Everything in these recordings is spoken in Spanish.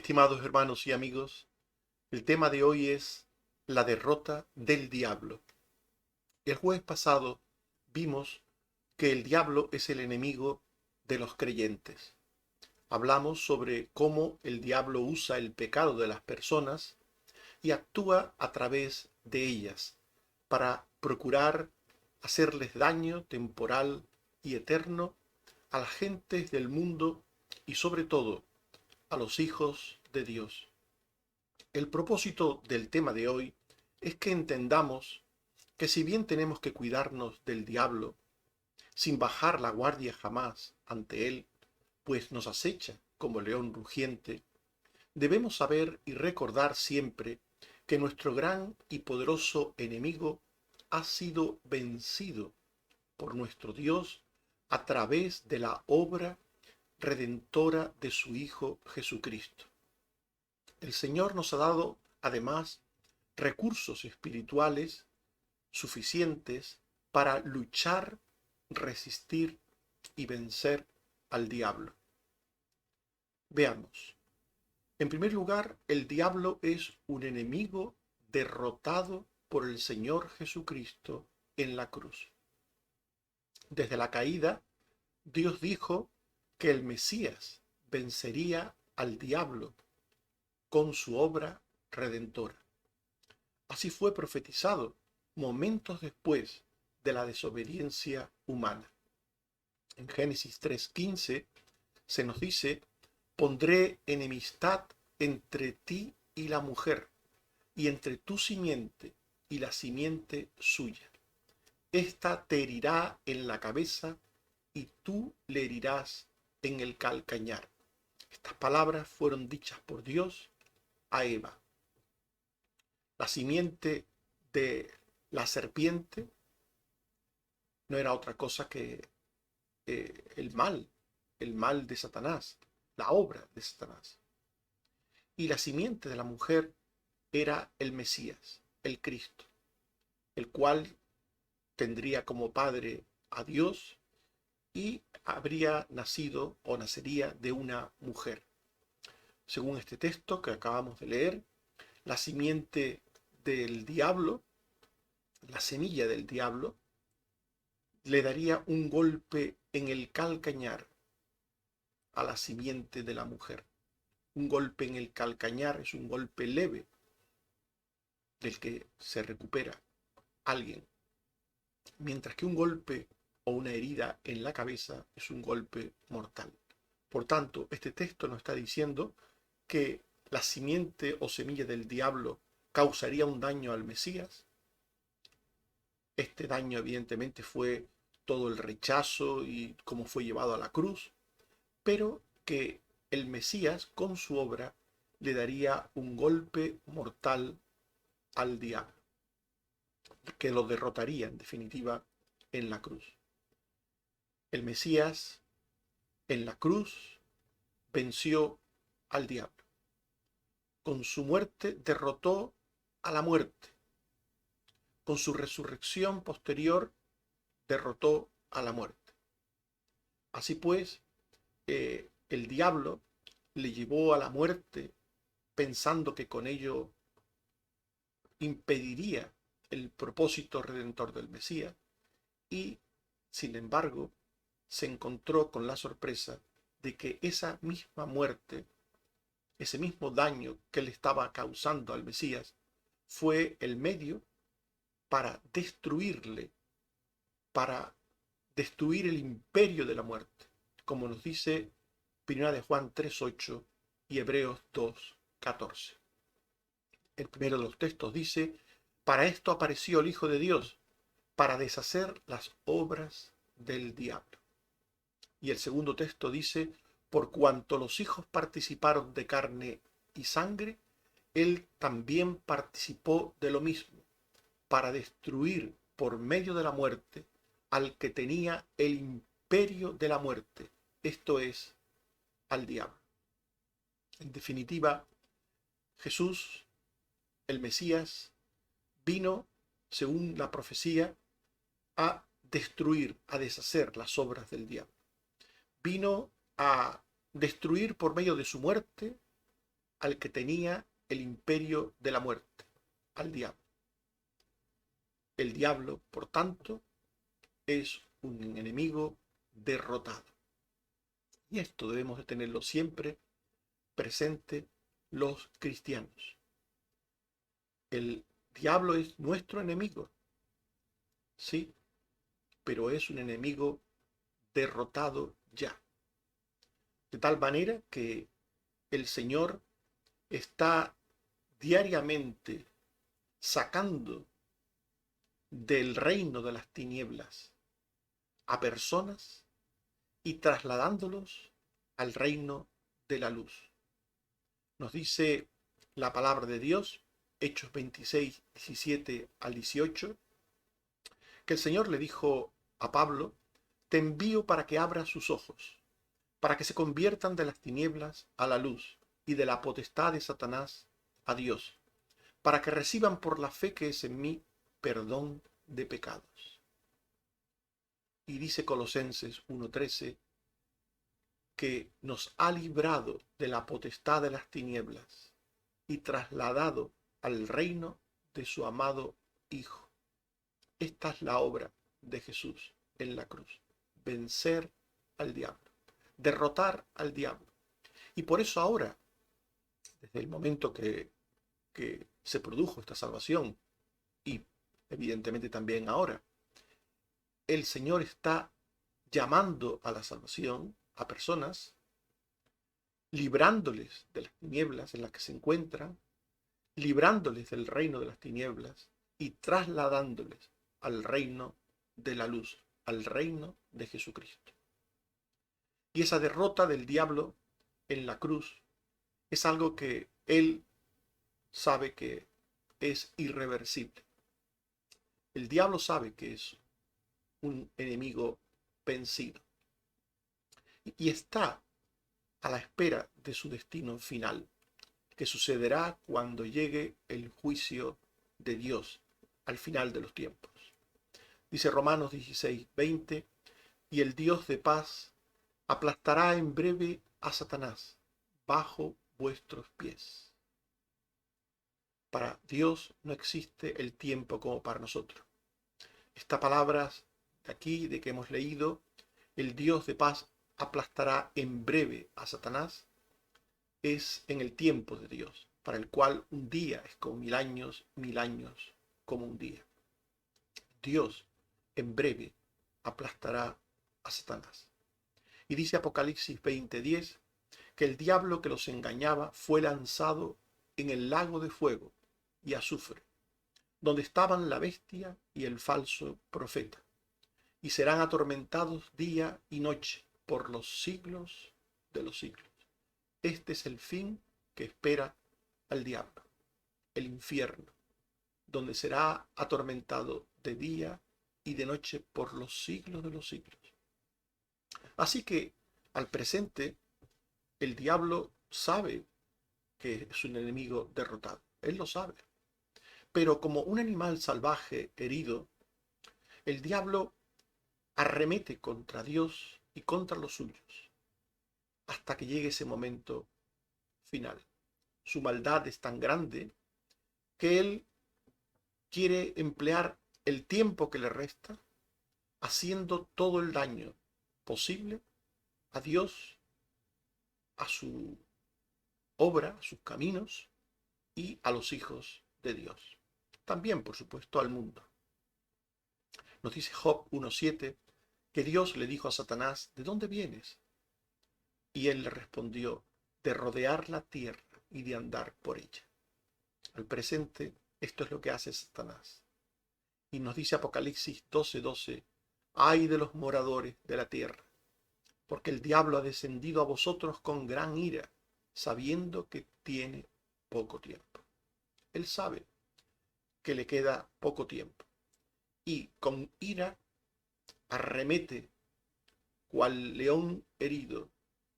Estimados hermanos y amigos, el tema de hoy es la derrota del diablo. El jueves pasado vimos que el diablo es el enemigo de los creyentes. Hablamos sobre cómo el diablo usa el pecado de las personas y actúa a través de ellas para procurar hacerles daño temporal y eterno a las gentes del mundo y sobre todo a los hijos de Dios. El propósito del tema de hoy es que entendamos que si bien tenemos que cuidarnos del diablo, sin bajar la guardia jamás ante él, pues nos acecha como león rugiente, debemos saber y recordar siempre que nuestro gran y poderoso enemigo ha sido vencido por nuestro Dios a través de la obra redentora de su Hijo Jesucristo. El Señor nos ha dado, además, recursos espirituales suficientes para luchar, resistir y vencer al diablo. Veamos. En primer lugar, el diablo es un enemigo derrotado por el Señor Jesucristo en la cruz. Desde la caída, Dios dijo que el Mesías vencería al diablo con su obra redentora. Así fue profetizado momentos después de la desobediencia humana. En Génesis 3:15 se nos dice: pondré enemistad entre ti y la mujer, y entre tu simiente y la simiente suya. Esta te herirá en la cabeza y tú le herirás en el calcañar. Estas palabras fueron dichas por Dios a Eva. La simiente de la serpiente no era otra cosa que el mal de Satanás, la obra de Satanás. Y la simiente de la mujer era el Mesías, el Cristo, el cual tendría como padre a Dios y habría nacido o nacería de una mujer. Según este texto que acabamos de leer, la simiente del diablo, la semilla del diablo, le daría un golpe en el calcañar a la simiente de la mujer. Un golpe en el calcañar es un golpe leve del que se recupera alguien, mientras que un golpe o una herida en la cabeza es un golpe mortal. Por tanto, este texto nos está diciendo que la simiente o semilla del diablo causaría un daño al Mesías. Este daño evidentemente fue todo el rechazo y cómo fue llevado a la cruz, pero que el Mesías con su obra le daría un golpe mortal al diablo, que lo derrotaría en definitiva en la cruz. El Mesías en la cruz venció al diablo. Con su muerte derrotó a la muerte. Con su resurrección posterior derrotó a la muerte. Así pues, el diablo le llevó a la muerte pensando que con ello impediría el propósito redentor del Mesías y, sin embargo, se encontró con la sorpresa de que esa misma muerte, ese mismo daño que le estaba causando al Mesías, fue el medio para destruirle, para destruir el imperio de la muerte, como nos dice 1 de Juan 3:8 y Hebreos 2:14. El primero de los textos dice: para esto apareció el Hijo de Dios, para deshacer las obras del diablo. Y el segundo texto dice: por cuanto los hijos participaron de carne y sangre, él también participó de lo mismo, para destruir por medio de la muerte al que tenía el imperio de la muerte, esto es, al diablo. En definitiva, Jesús, el Mesías, vino, según la profecía, a destruir, a deshacer las obras del diablo. Vino a destruir por medio de su muerte al que tenía el imperio de la muerte, al diablo. El diablo, por tanto, es un enemigo derrotado. Y esto debemos de tenerlo siempre presente los cristianos. El diablo es nuestro enemigo, sí, pero es un enemigo derrotado ya. De tal manera que el Señor está diariamente sacando del reino de las tinieblas a personas y trasladándolos al reino de la luz. Nos dice la palabra de Dios, Hechos 26, 17 al 18, que el Señor le dijo a Pablo: te envío para que abras sus ojos, para que se conviertan de las tinieblas a la luz y de la potestad de Satanás a Dios, para que reciban por la fe que es en mí perdón de pecados. Y dice Colosenses 1:13 que nos ha librado de la potestad de las tinieblas y trasladado al reino de su amado Hijo. Esta es la obra de Jesús en la cruz: vencer al diablo, derrotar al diablo. Y por eso ahora, desde el momento que se produjo esta salvación, y evidentemente también ahora, el Señor está llamando a la salvación a personas, librándoles de las tinieblas en las que se encuentran, librándoles del reino de las tinieblas y trasladándoles al reino de la luz, al reino de Jesucristo. Y esa derrota del diablo en la cruz es algo que él sabe que es irreversible. El diablo sabe que es un enemigo vencido y está a la espera de su destino final, que sucederá cuando llegue el juicio de Dios al final de los tiempos. Dice Romanos 16:20, y el Dios de paz aplastará en breve a Satanás bajo vuestros pies. Para Dios no existe el tiempo como para nosotros. Estas palabras de aquí, de que hemos leído, el Dios de paz aplastará en breve a Satanás, es en el tiempo de Dios, para el cual un día es como 1000 años como un día. Dios en breve aplastará a Satanás. Y dice Apocalipsis 20:10 que el diablo que los engañaba fue lanzado en el lago de fuego y azufre, donde estaban la bestia y el falso profeta, y serán atormentados día y noche por los siglos de los siglos. Este es el fin que espera al diablo, el infierno, donde será atormentado de día y de noche por los siglos de los siglos. Así que al presente el diablo sabe que es un enemigo derrotado, él lo sabe. Pero como un animal salvaje herido, el diablo arremete contra Dios y contra los suyos, hasta que llegue ese momento final. Su maldad es tan grande que él quiere emplear el tiempo que le resta haciendo todo el daño posible a Dios, a su obra, a sus caminos y a los hijos de Dios. También, por supuesto, al mundo. Nos dice Job 1:7 que Dios le dijo a Satanás, ¿de dónde vienes? Y él le respondió, de rodear la tierra y de andar por ella. Al presente, esto es lo que hace Satanás. Y nos dice Apocalipsis 12:12, ay de los moradores de la tierra, porque el diablo ha descendido a vosotros con gran ira, sabiendo que tiene poco tiempo. Él sabe que le queda poco tiempo. Y con ira arremete cual león herido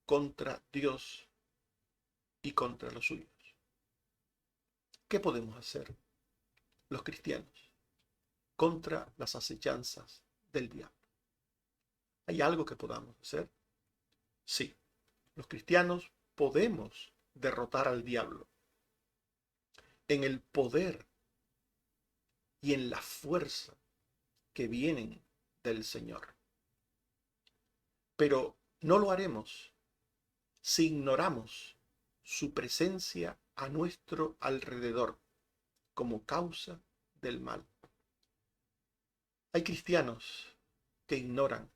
contra Dios y contra los suyos. ¿Qué podemos hacer los cristianos contra las acechanzas del diablo? ¿Hay algo que podamos hacer? Sí, los cristianos podemos derrotar al diablo en el poder y en la fuerza que vienen del Señor. Pero no lo haremos si ignoramos su presencia a nuestro alrededor como causa del mal. Hay cristianos que ignoran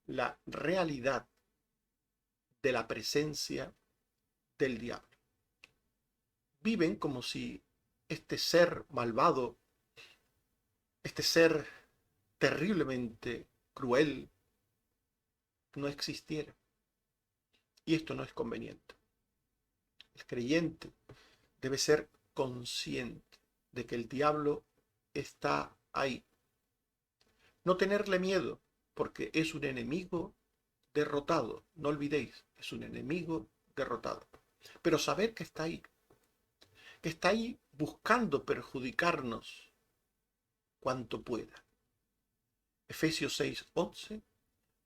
la realidad de la presencia del diablo. Viven como si este ser malvado, este ser terriblemente cruel, no existiera. Y esto no es conveniente. El creyente debe ser consciente de que el diablo está ahí. No tenerle miedo, porque es un enemigo derrotado. No olvidéis, es un enemigo derrotado. Pero saber que está ahí buscando perjudicarnos cuanto pueda. Efesios 6:11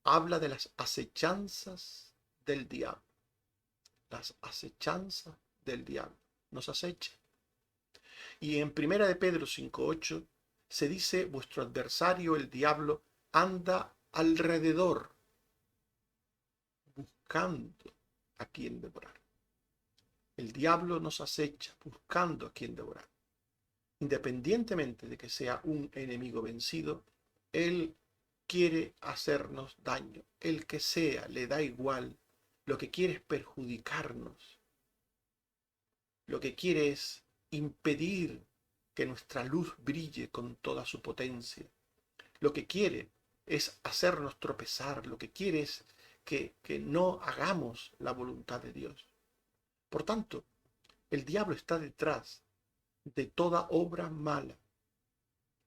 habla de las acechanzas del diablo. Las acechanzas del diablo. Nos acecha. Y en 1 de Pedro 5:8 se dice, vuestro adversario, el diablo, anda alrededor, buscando a quien devorar. El diablo nos acecha, buscando a quien devorar. Independientemente de que sea un enemigo vencido, él quiere hacernos daño. El que sea, le da igual. Lo que quiere es perjudicarnos. Lo que quiere es impedir que nuestra luz brille con toda su potencia. Lo que quiere es hacernos tropezar. Lo que quiere es que no hagamos la voluntad de Dios. Por tanto, el diablo está detrás de toda obra mala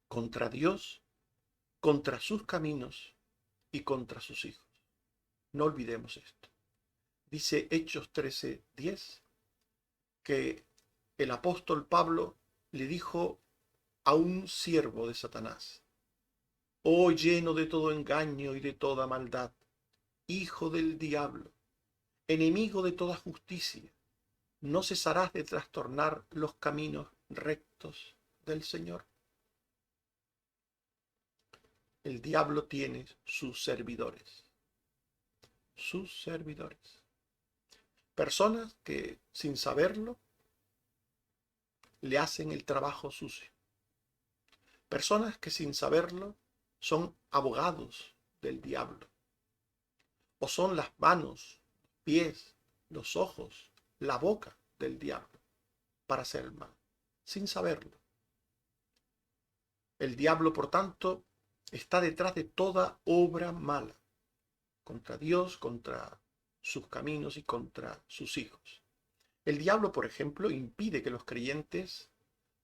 contra Dios, contra sus caminos y contra sus hijos. No olvidemos esto. Dice Hechos 13:10 que el apóstol Pablo le dijo a un siervo de Satanás: oh, lleno de todo engaño y de toda maldad, hijo del diablo, enemigo de toda justicia, ¿no cesarás de trastornar los caminos rectos del Señor? El diablo tiene sus servidores. Sus servidores. Personas que, sin saberlo, le hacen el trabajo sucio. Personas que, sin saberlo, son abogados del diablo. O son las manos, pies, los ojos, la boca del diablo para hacer el mal, sin saberlo. El diablo, por tanto, está detrás de toda obra mala, contra Dios, contra sus caminos y contra sus hijos. El diablo, por ejemplo, impide que los creyentes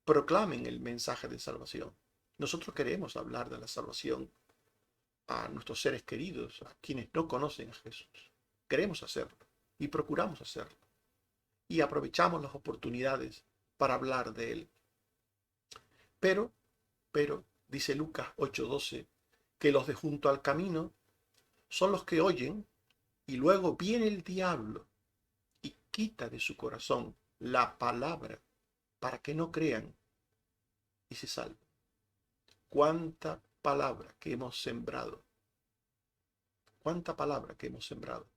proclamen el mensaje de salvación. Nosotros queremos hablar de la salvación a nuestros seres queridos, a quienes no conocen a Jesús. Queremos hacerlo y procuramos hacerlo. Y aprovechamos las oportunidades para hablar de él. Pero, dice Lucas 8:12, que los de junto al camino son los que oyen y luego viene el diablo y quita de su corazón la palabra para que no crean y se salven. Cuánta palabra que hemos sembrado, cuánta palabra que hemos sembrado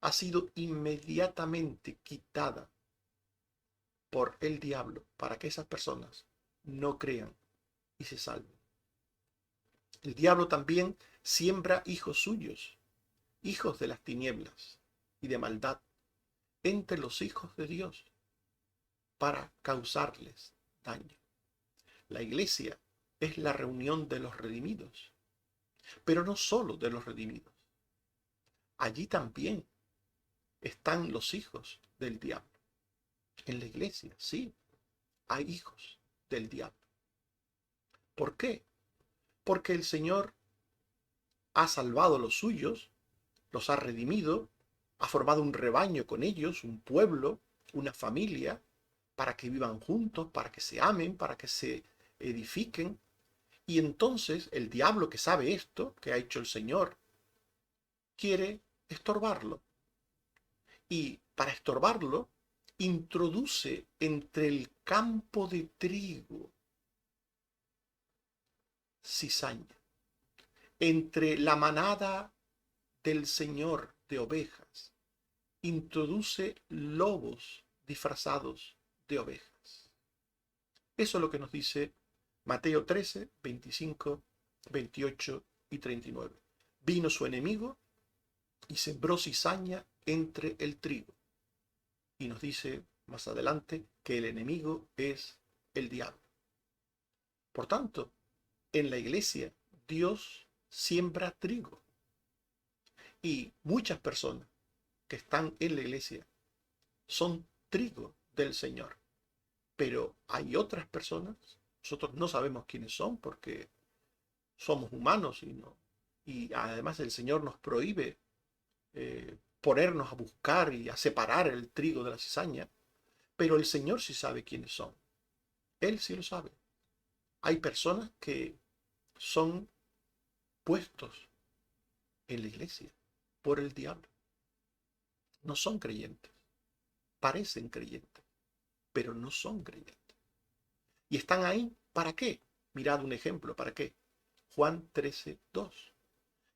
ha sido inmediatamente quitada por el diablo para que esas personas no crean y se salven. El diablo también siembra hijos suyos, hijos de las tinieblas y de maldad, entre los hijos de Dios para causarles daño. La iglesia es la reunión de los redimidos, pero no solo de los redimidos. Allí también están los hijos del diablo. En la iglesia, sí, hay hijos del diablo. ¿Por qué? Porque el Señor ha salvado a los suyos, los ha redimido, ha formado un rebaño con ellos, un pueblo, una familia, para que vivan juntos, para que se amen, para que se edifiquen. Y entonces el diablo, que sabe esto, que ha hecho el Señor, quiere estorbarlo. Y para estorbarlo, introduce entre el campo de trigo cizaña, entre la manada del Señor de ovejas, introduce lobos disfrazados de ovejas. Eso es lo que nos dice Mateo 13, 25, 28 y 39. Vino su enemigo y sembró cizaña entre el trigo. Y nos dice más adelante que el enemigo es el diablo. Por tanto, en la iglesia Dios siembra trigo. Y muchas personas que están en la iglesia son trigo del Señor. Pero hay otras personas, nosotros no sabemos quiénes son porque somos humanos y además el Señor nos prohíbe ponernos a buscar y a separar el trigo de la cizaña, pero el Señor sí sabe quiénes son. Él sí lo sabe. Hay personas que son puestos en la iglesia por el diablo. No son creyentes. Parecen creyentes, pero no son creyentes. Y están ahí, ¿para qué? Mirad un ejemplo, ¿para qué? Juan 13:2.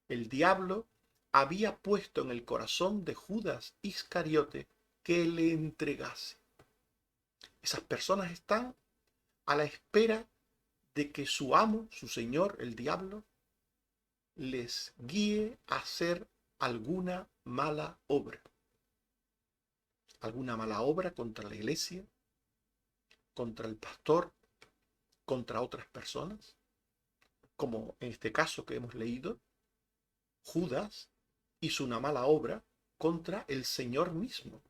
El diablo había puesto en el corazón de Judas Iscariote que le entregase. Esas personas están a la espera de que su amo, su señor, el diablo, les guíe a hacer alguna mala obra. Alguna mala obra contra la iglesia, contra el pastor, contra otras personas, como en este caso que hemos leído, Judas hizo una mala obra contra el Señor mismo,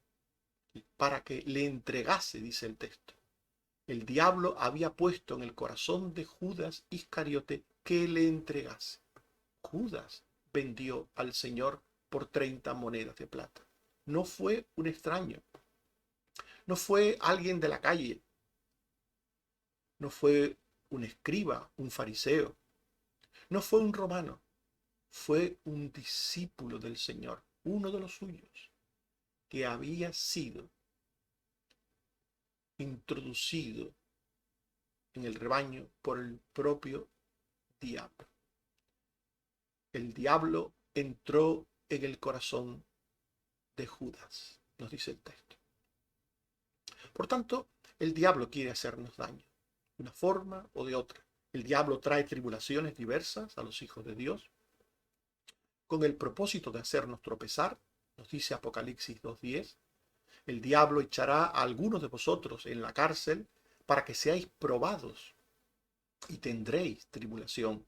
para que le entregase, dice el texto. El diablo había puesto en el corazón de Judas Iscariote que le entregase. Judas vendió al Señor por 30 monedas de plata. No fue un extraño, no fue alguien de la calle, no fue un escriba, un fariseo, no fue un romano, fue un discípulo del Señor, uno de los suyos, que había sido introducido en el rebaño por el propio diablo. El diablo entró en el corazón de Judas, nos dice el texto. Por tanto, el diablo quiere hacernos daño, de una forma o de otra. El diablo trae tribulaciones diversas a los hijos de Dios, con el propósito de hacernos tropezar, nos dice Apocalipsis 2:10. El diablo echará a algunos de vosotros en la cárcel para que seáis probados y tendréis tribulación.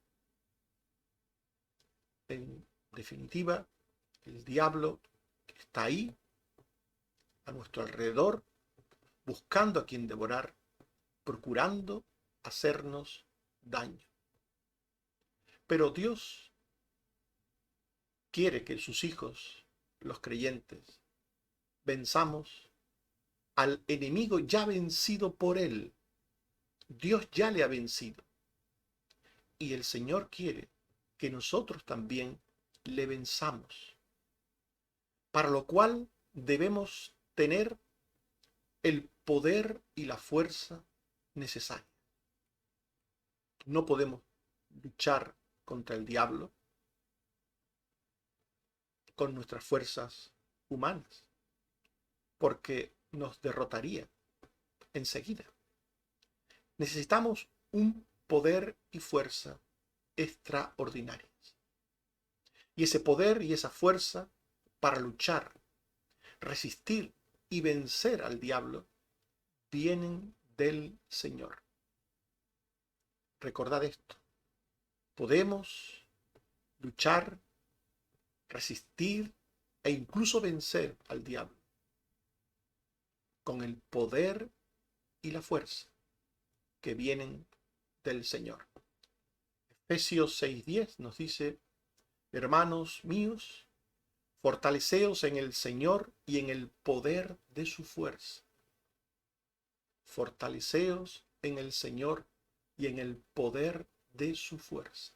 En definitiva, el diablo está ahí, a nuestro alrededor, buscando a quien devorar, procurando hacernos daño. Pero Dios quiere que sus hijos, los creyentes, venzamos al enemigo ya vencido por él. Dios ya le ha vencido. Y el Señor quiere que nosotros también le venzamos. Para lo cual debemos tener el poder y la fuerza necesaria. No podemos luchar contra el diablo con nuestras fuerzas humanas, porque nos derrotaría enseguida. Necesitamos un poder y fuerza extraordinarias. Y ese poder y esa fuerza para luchar, resistir y vencer al diablo vienen del Señor. Recordad esto. Podemos luchar, resistir e incluso vencer al diablo con el poder y la fuerza que vienen del Señor. Efesios 6:10 nos dice: hermanos míos, fortaleceos en el Señor y en el poder de su fuerza. Fortaleceos en el Señor y en el poder de su fuerza.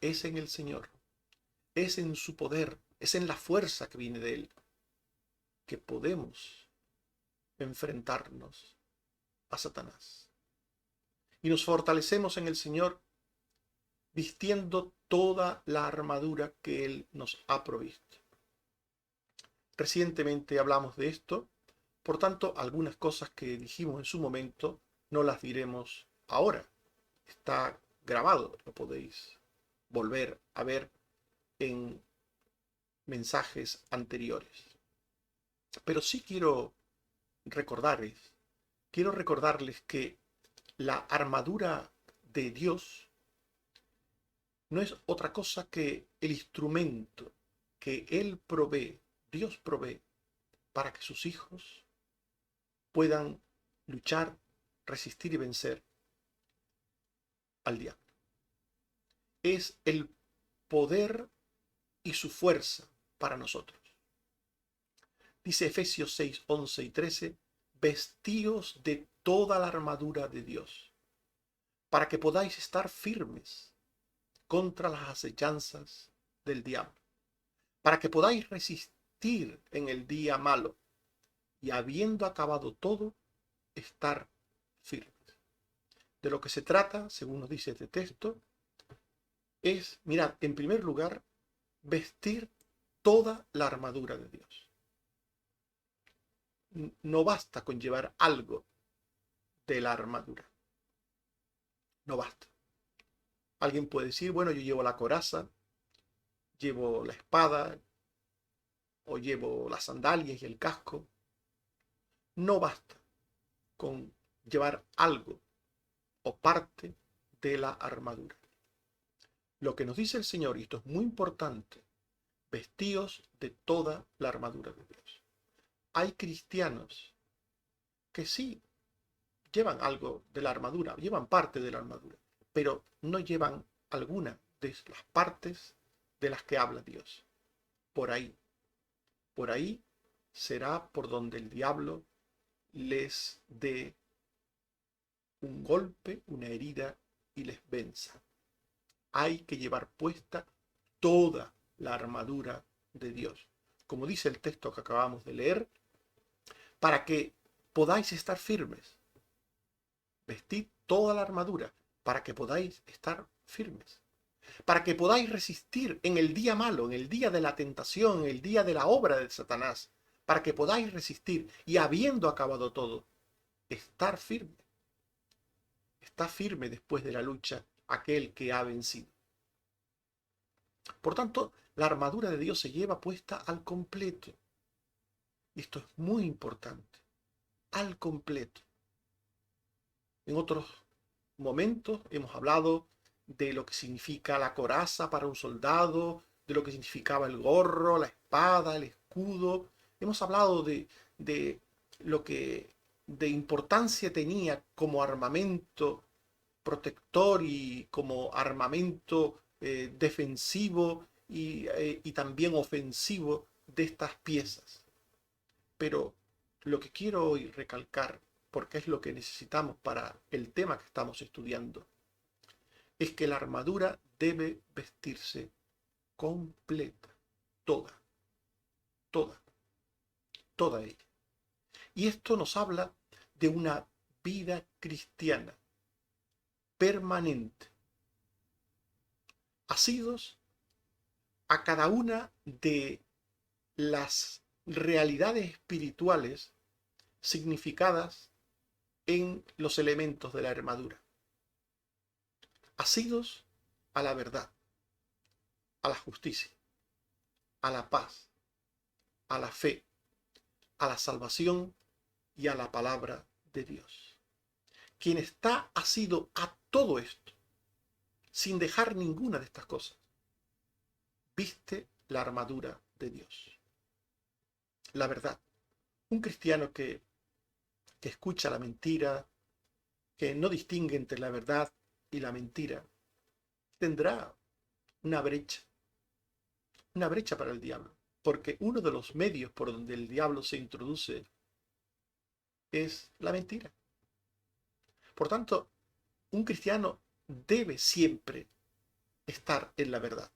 Es en el Señor, es en su poder, es en la fuerza que viene de Él, que podemos enfrentarnos a Satanás. Y nos fortalecemos en el Señor vistiendo toda la armadura que Él nos ha provisto. Recientemente hablamos de esto, por tanto, algunas cosas que dijimos en su momento no las diremos ahora. Está grabado, lo podéis volver a ver en mensajes anteriores. Pero sí quiero recordarles que la armadura de Dios no es otra cosa que el instrumento que Él provee, Dios provee, para que sus hijos puedan luchar, resistir y vencer al diablo. Es el poder y su fuerza para nosotros. Dice Efesios 6:11 y 13, vestíos de toda la armadura de Dios, para que podáis estar firmes contra las acechanzas del diablo, para que podáis resistir en el día malo y habiendo acabado todo, estar firmes. De lo que se trata, según nos dice este texto, es, mirad, en primer lugar, vestir toda la armadura de Dios. No basta con llevar algo de la armadura. No basta. Alguien puede decir, bueno, yo llevo la coraza, llevo la espada o llevo las sandalias y el casco. No basta con llevar algo o parte de la armadura. Lo que nos dice el Señor, y esto es muy importante, vestíos de toda la armadura de Dios. Hay cristianos que sí llevan algo de la armadura, llevan parte de la armadura, pero no llevan alguna de las partes de las que habla Dios. Por ahí será por donde el diablo les dé un golpe, una herida y les venza. Hay que llevar puesta toda la armadura de Dios, como dice el texto que acabamos de leer, para que podáis estar firmes. Vestid toda la armadura para que podáis estar firmes, para que podáis resistir en el día malo, en el día de la tentación, en el día de la obra de Satanás, para que podáis resistir y habiendo acabado todo, estar firme. Está firme después de la lucha aquel que ha vencido. Por tanto, la armadura de Dios se lleva puesta al completo. Y esto es muy importante, al completo. En otros momentos hemos hablado de lo que significa la coraza para un soldado, de lo que significaba el gorro, la espada, el escudo. Hemos hablado de lo que de importancia tenía como armamento protector y como armamento defensivo y también ofensivo de estas piezas. Pero lo que quiero hoy recalcar, porque es lo que necesitamos para el tema que estamos estudiando, es que la armadura debe vestirse completa, toda, toda, toda ella. Y esto nos habla de una vida cristiana permanente, asidos a cada una de las realidades espirituales significadas en los elementos de la armadura, asidos a la verdad, a la justicia, a la paz, a la fe, a la salvación y a la palabra de Dios. Quien está asido a todo esto, sin dejar ninguna de estas cosas, viste la armadura de Dios. La verdad. Un cristiano que escucha la mentira, que no distingue entre la verdad y la mentira, tendrá una brecha para el diablo, porque uno de los medios por donde el diablo se introduce es la mentira. Por tanto, un cristiano debe siempre estar en la verdad.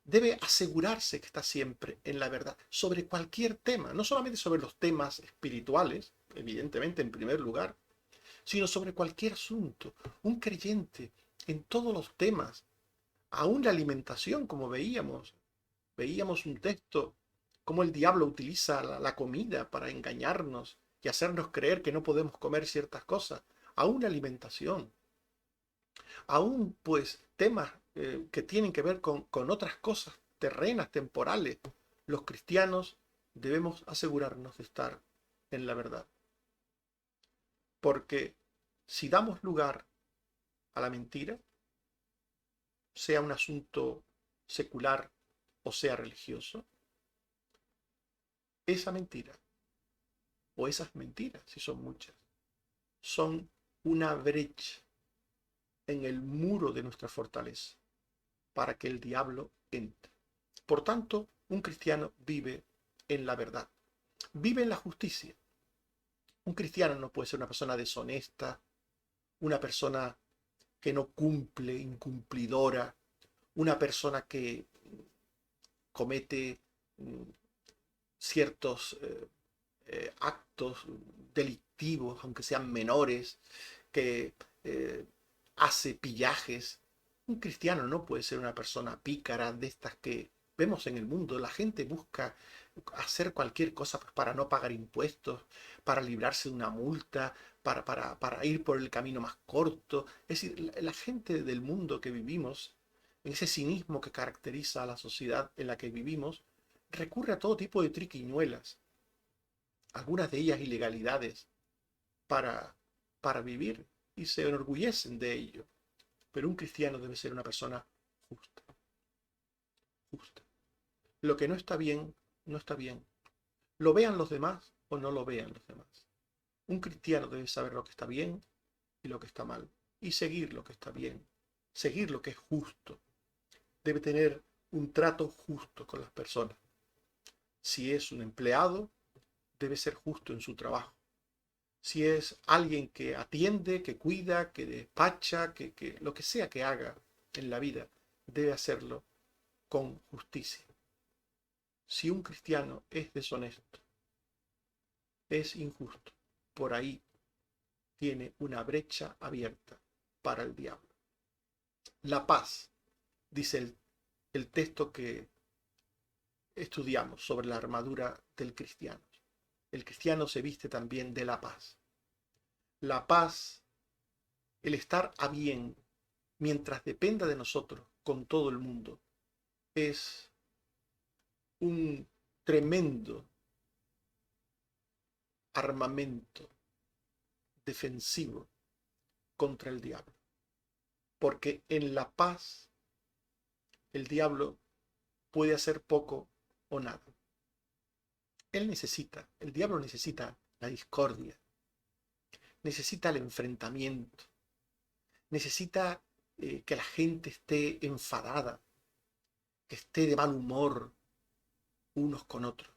Debe asegurarse que está siempre en la verdad sobre cualquier tema, no solamente sobre los temas espirituales, evidentemente en primer lugar, sino sobre cualquier asunto. Un creyente en todos los temas, aún la alimentación, como veíamos un texto, cómo el diablo utiliza la comida para engañarnos y hacernos creer que no podemos comer ciertas cosas, aún la alimentación, aún pues temas que tienen que ver con otras cosas terrenas, temporales. Los cristianos debemos asegurarnos de estar en la verdad. Porque si damos lugar a la mentira, sea un asunto secular o sea religioso, esa mentira, o esas mentiras, si son muchas, son una brecha en el muro de nuestra fortaleza para que el diablo entre. Por tanto, un cristiano vive en la verdad, vive en la justicia. Un cristiano no puede ser una persona deshonesta, una persona que no cumple, incumplidora, una persona que comete ciertos actos delictivos, aunque sean menores, que hace pillajes. Un cristiano no puede ser una persona pícara de estas que vemos en el mundo, la gente busca hacer cualquier cosa pues, para no pagar impuestos, para librarse de una multa, para ir por el camino más corto. Es decir, la gente del mundo que vivimos, en ese cinismo que caracteriza a la sociedad en la que vivimos, recurre a todo tipo de triquiñuelas, algunas de ellas ilegalidades, para, para vivir y se enorgullecen de ello. Pero un cristiano debe ser una persona justa, justa. Lo que no está bien, no está bien. Lo vean los demás o no lo vean los demás. Un cristiano debe saber lo que está bien y lo que está mal. Y seguir lo que está bien. Seguir lo que es justo. Debe tener un trato justo con las personas. Si es un empleado, debe ser justo en su trabajo. Si es alguien que atiende, que cuida, que despacha, que lo que sea que haga en la vida, debe hacerlo con justicia. Si un cristiano es deshonesto, es injusto, por ahí tiene una brecha abierta para el diablo. La paz, dice el texto que estudiamos sobre la armadura del cristiano. El cristiano se viste también de la paz. La paz, el estar a bien, mientras dependa de nosotros con todo el mundo, es un tremendo armamento defensivo contra el diablo. Porque en la paz el diablo puede hacer poco o nada. El diablo necesita la discordia, necesita el enfrentamiento, necesita que la gente esté enfadada, que esté de mal humor unos con otros,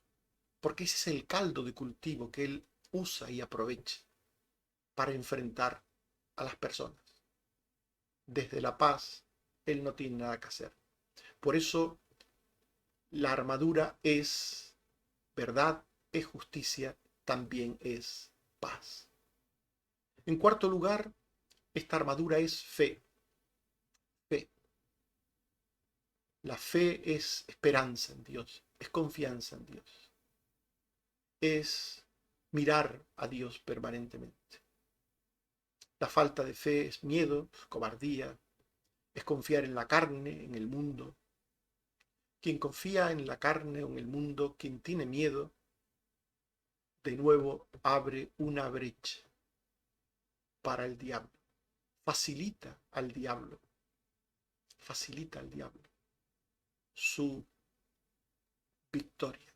porque ese es el caldo de cultivo que él usa y aprovecha para enfrentar a las personas. Desde la paz, él no tiene nada que hacer. Por eso la armadura es verdad, es justicia, también es paz. En cuarto lugar, esta armadura es fe. Fe. La fe es esperanza en Dios, es confianza en Dios, es mirar a Dios permanentemente. La falta de fe es miedo, cobardía, es confiar en la carne, en el mundo. Quien confía en la carne o en el mundo, quien tiene miedo, de nuevo abre una brecha para el diablo. Facilita al diablo su victoria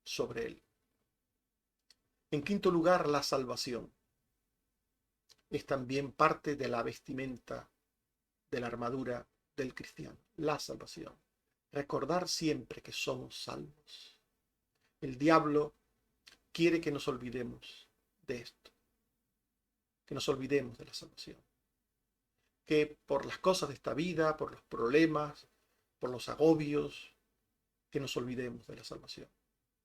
sobre él. En quinto lugar, la salvación. Es también parte de la vestimenta de la armadura del cristiano, la salvación. Recordar siempre que somos salvos. El diablo quiere que nos olvidemos de esto, que nos olvidemos de la salvación. Que por las cosas de esta vida, por los problemas, por los agobios, que nos olvidemos de la salvación.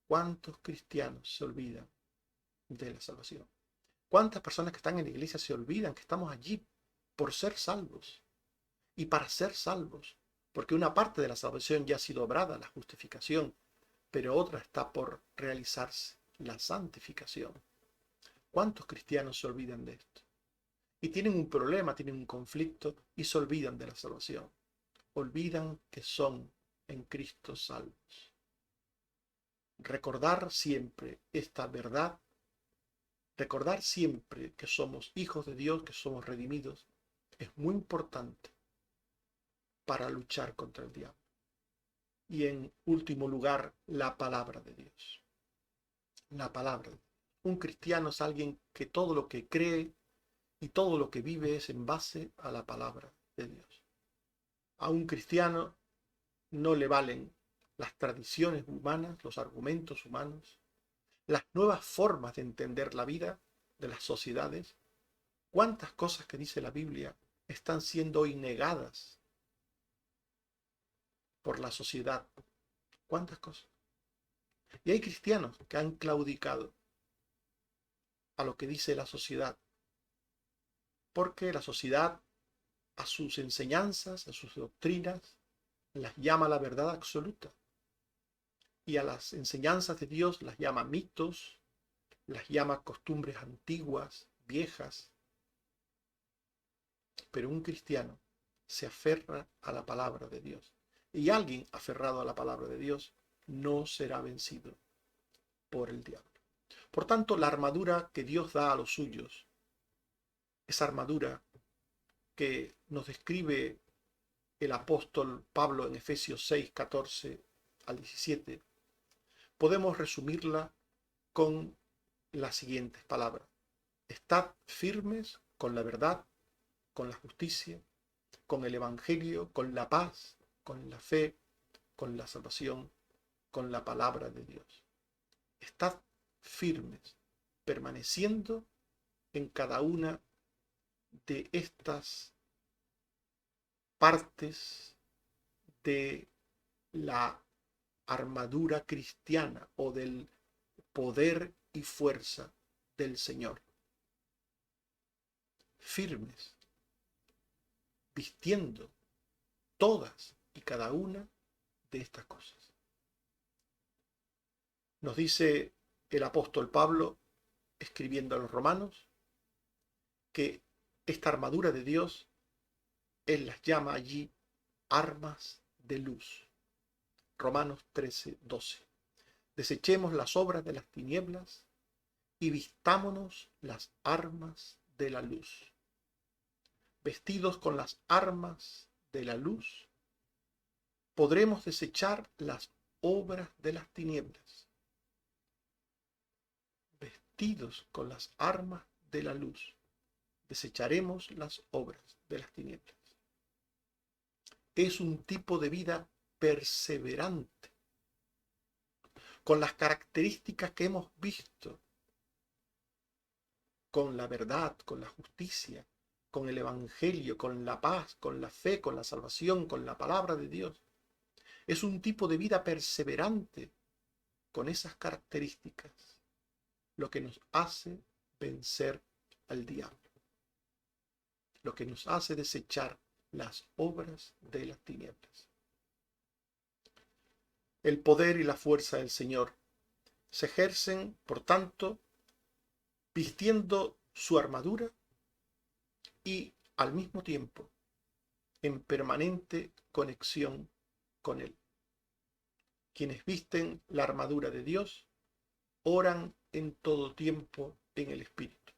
¿Cuántos cristianos se olvidan de la salvación? ¿Cuántas personas que están en la iglesia se olvidan que estamos allí por ser salvos y para ser salvos? Porque una parte de la salvación ya ha sido obrada, la justificación, pero otra está por realizarse, la santificación. ¿Cuántos cristianos se olvidan de esto? Y tienen un problema, tienen un conflicto y se olvidan de la salvación. Olvidan que son en Cristo salvos. Recordar siempre esta verdad, recordar siempre que somos hijos de Dios, que somos redimidos, es muy importante para luchar contra el diablo. Y en último lugar, la palabra de Dios. La palabra de Dios. Un cristiano es alguien que todo lo que cree y todo lo que vive es en base a la palabra de Dios. A un cristiano no le valen las tradiciones humanas, los argumentos humanos, las nuevas formas de entender la vida de las sociedades. ¿Cuántas cosas que dice la Biblia están siendo hoy negadas por la sociedad? ¿Cuántas cosas? Y hay cristianos que han claudicado a lo que dice la sociedad, porque la sociedad, a sus enseñanzas, a sus doctrinas, las llama la verdad absoluta y a las enseñanzas de Dios las llama mitos, las llama costumbres antiguas, viejas. Pero un cristiano se aferra a la palabra de Dios. Y alguien aferrado a la palabra de Dios no será vencido por el diablo. Por tanto, la armadura que Dios da a los suyos, esa armadura que nos describe el apóstol Pablo en Efesios 6, 14 al 17, podemos resumirla con las siguientes palabras. Estad firmes con la verdad, con la justicia, con el evangelio, con la paz, con la fe, con la salvación, con la palabra de Dios. Estad firmes, permaneciendo en cada una de estas partes de la armadura cristiana o del poder y fuerza del Señor. Firmes, vistiendo todas y cada una de estas cosas. Nos dice el apóstol Pablo, escribiendo a los romanos, que esta armadura de Dios, él las llama allí armas de luz. Romanos 13, 12. Desechemos las obras de las tinieblas y vistámonos las armas de la luz. Vestidos con las armas de la luz, podremos desechar las obras de las tinieblas. Vestidos con las armas de la luz, desecharemos las obras de las tinieblas. Es un tipo de vida perseverante, con las características que hemos visto, con la verdad, con la justicia, con el evangelio, con la paz, con la fe, con la salvación, con la palabra de Dios. Es un tipo de vida perseverante con esas características, lo que nos hace vencer al diablo, lo que nos hace desechar las obras de las tinieblas. El poder y la fuerza del Señor se ejercen, por tanto, vistiendo su armadura y al mismo tiempo en permanente conexión con Él. Quienes visten la armadura de Dios oran en todo tiempo en el Espíritu.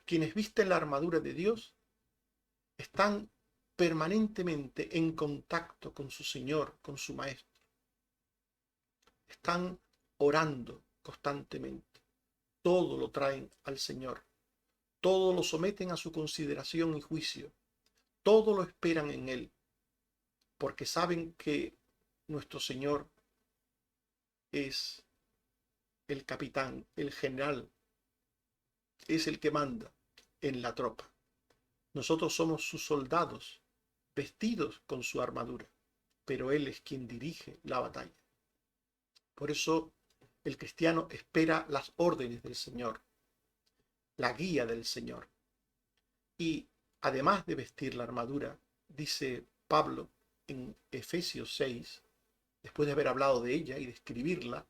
Quienes visten la armadura de Dios están permanentemente en contacto con su Señor, con su Maestro. Están orando constantemente. Todo lo traen al Señor. Todo lo someten a su consideración y juicio. Todo lo esperan en Él. Porque saben que nuestro Señor es el capitán, el general, es el que manda en la tropa. Nosotros somos sus soldados, vestidos con su armadura, pero Él es quien dirige la batalla. Por eso el cristiano espera las órdenes del Señor, la guía del Señor. Y además de vestir la armadura, dice Pablo en Efesios 6, después de haber hablado de ella y describirla,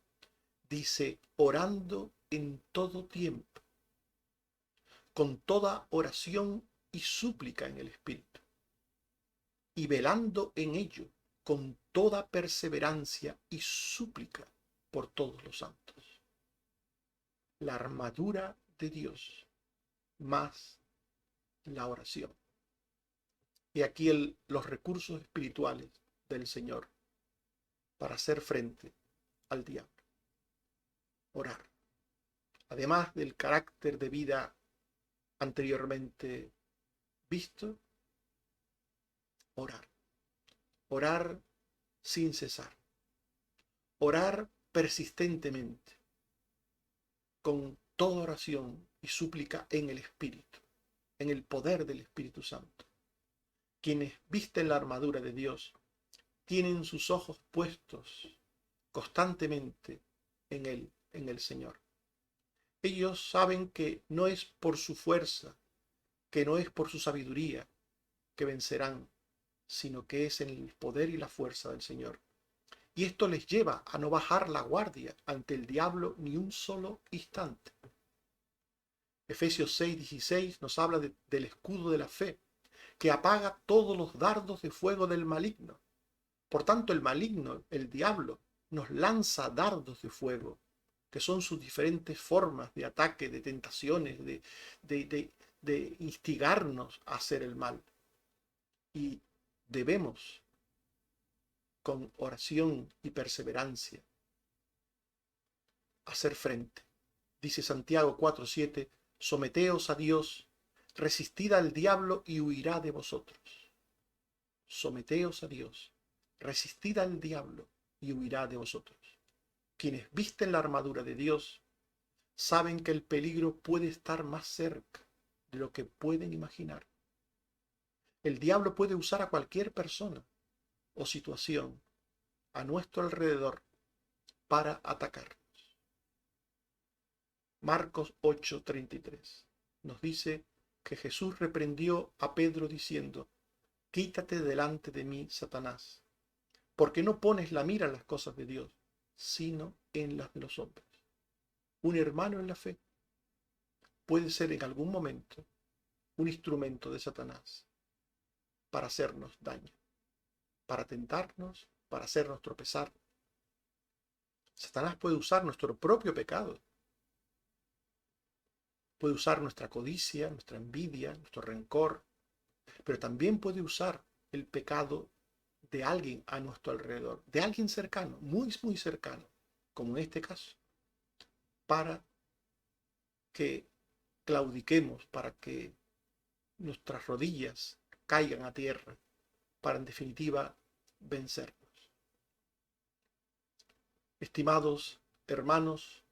dice, orando en todo tiempo, con toda oración y súplica en el Espíritu, y velando en ello con toda perseverancia y súplica por todos los santos. La armadura de Dios más la oración. Y aquí los recursos espirituales del Señor para hacer frente al diablo. Orar. Además del carácter de vida anteriormente visto, orar. Orar sin cesar. Orar persistentemente, con toda oración y súplica en el Espíritu, en el poder del Espíritu Santo. Quienes visten la armadura de Dios tienen sus ojos puestos constantemente en Él, en el Señor. Ellos saben que no es por su fuerza, que no es por su sabiduría que vencerán, sino que es en el poder y la fuerza del Señor. Y esto les lleva a no bajar la guardia ante el diablo ni un solo instante. Efesios 6:16 nos habla del escudo de la fe, que apaga todos los dardos de fuego del maligno. Por tanto, el maligno, el diablo, nos lanza dardos de fuego, que son sus diferentes formas de ataque, de tentaciones, de instigarnos a hacer el mal. Y debemos, con oración y perseverancia, hacer frente. Dice Santiago 4:7, someteos a Dios, resistid al diablo y huirá de vosotros. Someteos a Dios, resistid al diablo y huirá de vosotros. Quienes visten la armadura de Dios saben que el peligro puede estar más cerca de lo que pueden imaginar. El diablo puede usar a cualquier persona o situación a nuestro alrededor para atacarnos. Marcos 8:33 nos dice que Jesús reprendió a Pedro diciendo, quítate delante de mí, Satanás, porque no pones la mira en las cosas de Dios, sino en las de los hombres. Un hermano en la fe puede ser en algún momento un instrumento de Satanás para hacernos daño, para tentarnos, para hacernos tropezar. Satanás puede usar nuestro propio pecado, puede usar nuestra codicia, nuestra envidia, nuestro rencor, pero también puede usar el pecado de alguien a nuestro alrededor, de alguien cercano, muy, muy cercano, como en este caso, para que claudiquemos, para que nuestras rodillas caigan a tierra, para en definitiva vencernos. Estimados hermanos,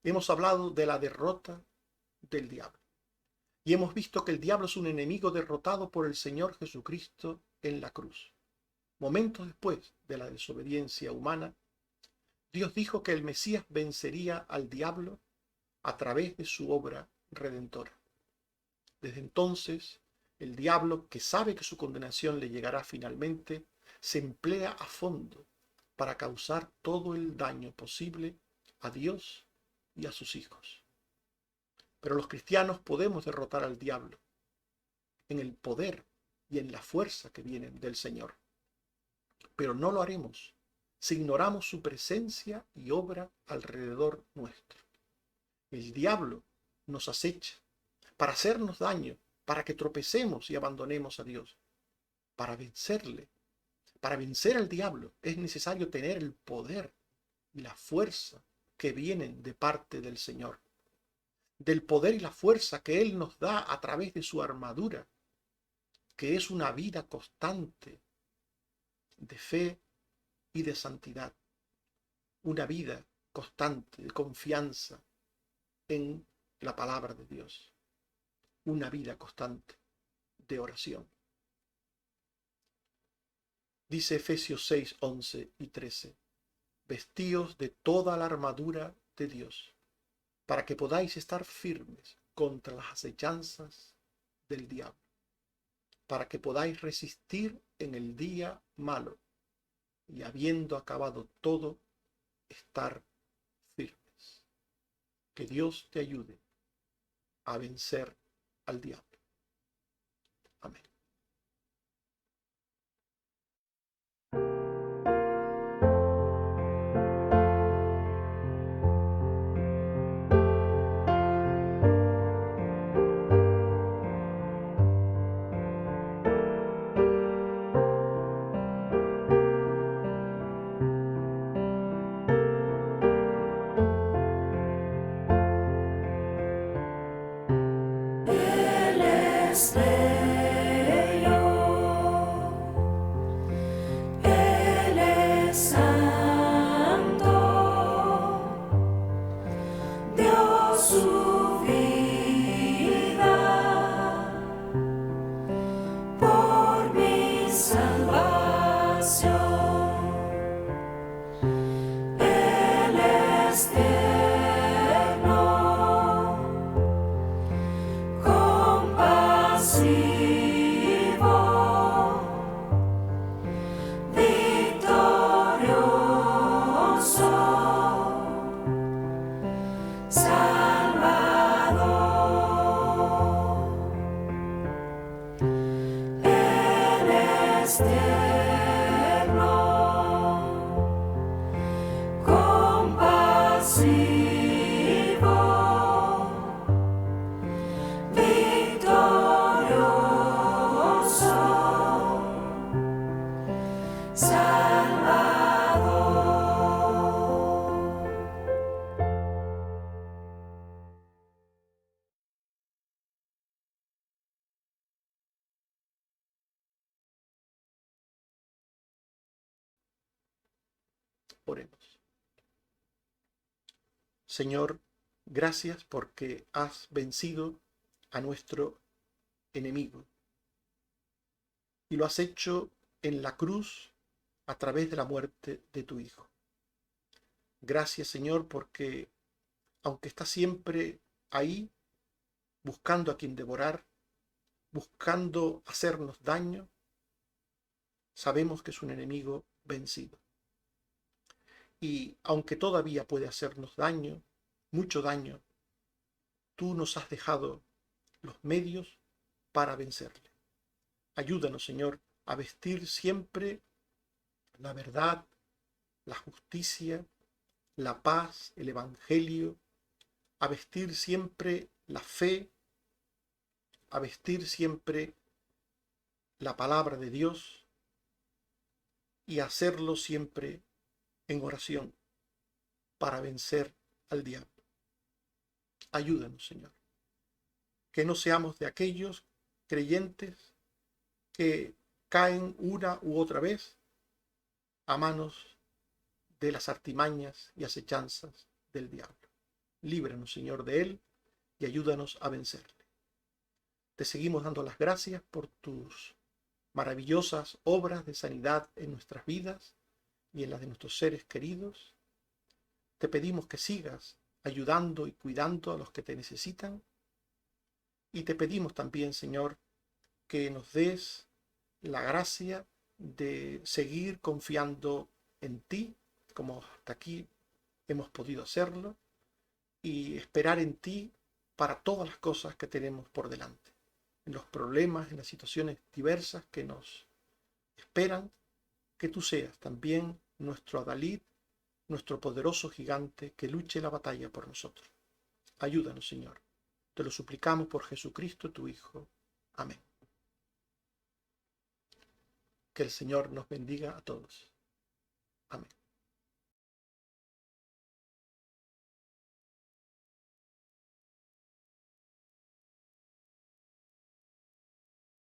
hemos hablado de la derrota del diablo y hemos visto que el diablo es un enemigo derrotado por el Señor Jesucristo en la cruz. Momentos después de la desobediencia humana, Dios dijo que el Mesías vencería al diablo a través de su obra redentora. Desde entonces, el diablo, que sabe que su condenación le llegará finalmente, se emplea a fondo para causar todo el daño posible a Dios y a sus hijos. Pero los cristianos podemos derrotar al diablo en el poder y en la fuerza que vienen del Señor. Pero no lo haremos si ignoramos su presencia y obra alrededor nuestro. El diablo nos acecha para hacernos daño, para que tropecemos y abandonemos a Dios. Para vencerle, para vencer al diablo, es necesario tener el poder y la fuerza que vienen de parte del Señor. Del poder y la fuerza que Él nos da a través de su armadura, que es una vida constante de fe y de santidad. Una vida constante de confianza en la palabra de Dios. Una vida constante de oración. Dice Efesios 6, 11 y 13, vestíos de toda la armadura de Dios, para que podáis estar firmes contra las acechanzas del diablo, para que podáis resistir en el día malo, y habiendo acabado todo, estar firmes. Que Dios te ayude a vencer al diablo. Amén. Oremos. Señor, gracias porque has vencido a nuestro enemigo y lo has hecho en la cruz a través de la muerte de tu Hijo. Gracias, Señor, porque aunque está siempre ahí, buscando a quien devorar, buscando hacernos daño, sabemos que es un enemigo vencido. Y aunque todavía puede hacernos daño, mucho daño, tú nos has dejado los medios para vencerle. Ayúdanos, Señor, a vestir siempre la verdad, la justicia, la paz, el Evangelio, a vestir siempre la fe, a vestir siempre la palabra de Dios y a hacerlo siempre en oración para vencer al diablo. Ayúdanos, Señor, que no seamos de aquellos creyentes que caen una u otra vez a manos de las artimañas y acechanzas del diablo. Líbranos, Señor, de él y ayúdanos a vencerle. Te seguimos dando las gracias por tus maravillosas obras de sanidad en nuestras vidas y en las de nuestros seres queridos. Te pedimos que sigas ayudando y cuidando a los que te necesitan. Y te pedimos también, Señor, que nos des la gracia de seguir confiando en ti, como hasta aquí hemos podido hacerlo, y esperar en ti para todas las cosas que tenemos por delante, en los problemas, en las situaciones diversas que nos esperan, que tú seas también nuestro adalid, nuestro poderoso gigante que luche la batalla por nosotros. Ayúdanos, Señor. Te lo suplicamos por Jesucristo, tu Hijo. Amén. Que el Señor nos bendiga a todos. Amén.